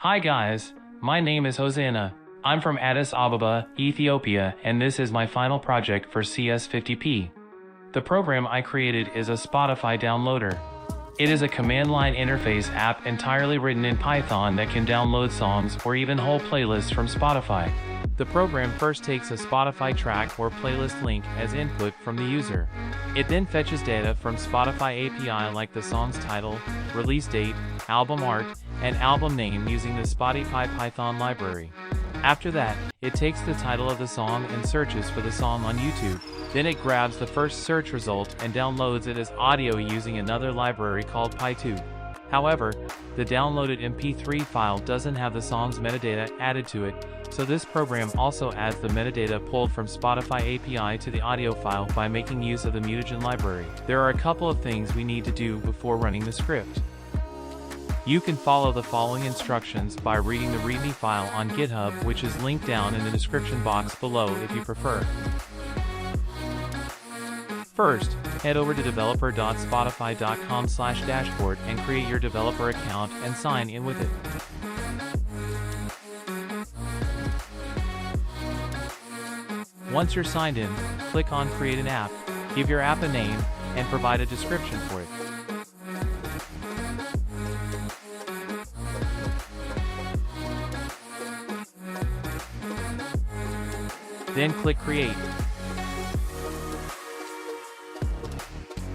Hi guys, my name is Hosanna. I'm from Addis Ababa, Ethiopia, and this is my final project for CS50P. The program I created is a Spotify downloader. It is a command line interface app entirely written in Python that can download songs or even whole playlists from Spotify. The program first takes a Spotify track or playlist link as input from the user. It then fetches data from Spotify API like the song's title, release date, album art, and album name using the Spotify Python library. After that, it takes the title of the song and searches for the song on YouTube. Then it grabs the first search result and downloads it as audio using another library called Py2. However, the downloaded MP3 file doesn't have the song's metadata added to it, so this program also adds the metadata pulled from Spotify API to the audio file by making use of the mutagen library. There are a couple of things we need to do before running the script. You can follow the following instructions by reading the README file on GitHub, which is linked down in the description box below if you prefer. First, head over to developer.spotify.com/dashboard and create your developer account and sign in with it. Once you're signed in, click on Create an App, give your app a name, and provide a description for it. Then click Create.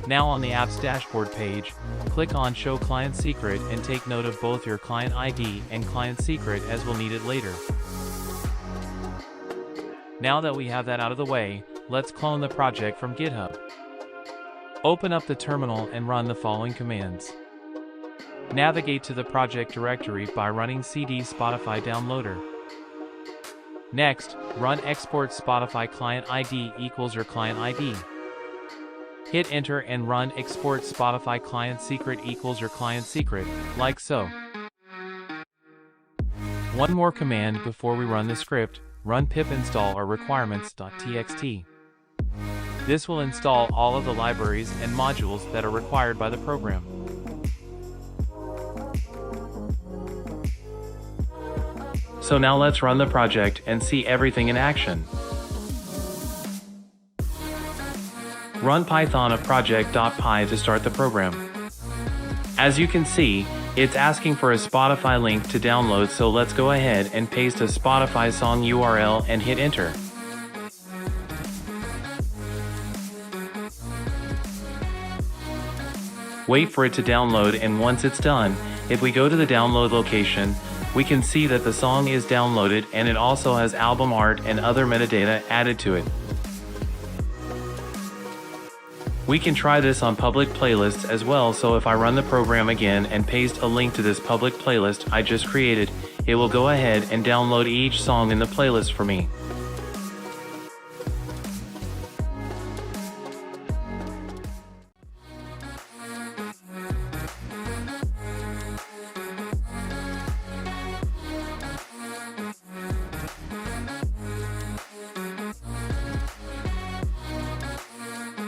Now on the app's dashboard page, click on Show Client Secret and take note of both your client ID and client secret as we'll need it later. Now that we have that out of the way, let's clone the project from GitHub. Open up the terminal and run the following commands. Navigate to the project directory by running cd Spotify downloader. Next, run export Spotify client ID equals your client ID. Hit enter and run export Spotify client secret equals your client secret, like so. One more command before we run the script, run pip install or requirements.txt. This will install all of the libraries and modules that are required by the program. So now let's run the project and see everything in action. Run Python of project.py to start the program. As you can see, it's asking for a Spotify link to download, so let's go ahead and paste a Spotify song URL and hit enter. Wait for it to download, and once it's done, if we go to the download location, we can see that the song is downloaded and it also has album art and other metadata added to it. We can try this on public playlists as well, so if I run the program again and paste a link to this public playlist I just created, it will go ahead and download each song in the playlist for me.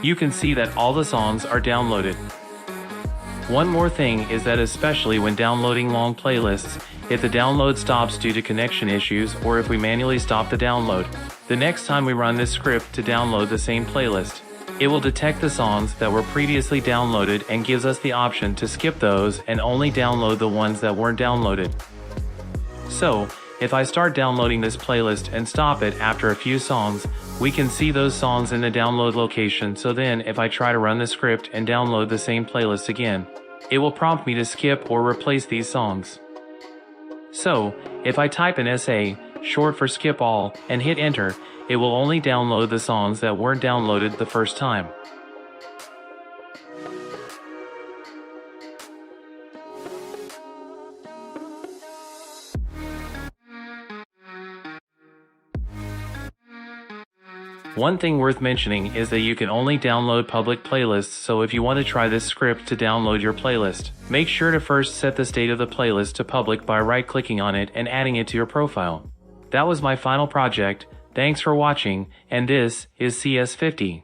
You can see that all the songs are downloaded. One more thing is that especially when downloading long playlists, if the download stops due to connection issues or if we manually stop the download, the next time we run this script to download the same playlist, it will detect the songs that were previously downloaded and gives us the option to skip those and only download the ones that weren't downloaded. So, if I start downloading this playlist and stop it after a few songs, we can see those songs in the download location, so then if I try to run the script and download the same playlist again, it will prompt me to skip or replace these songs. So, if I type in SA, short for skip all, and hit enter, it will only download the songs that weren't downloaded the first time. One thing worth mentioning is that you can only download public playlists, so if you want to try this script to download your playlist, make sure to first set the state of the playlist to public by right-clicking on it and adding it to your profile. That was my final project. Thanks for watching, and this is CS50.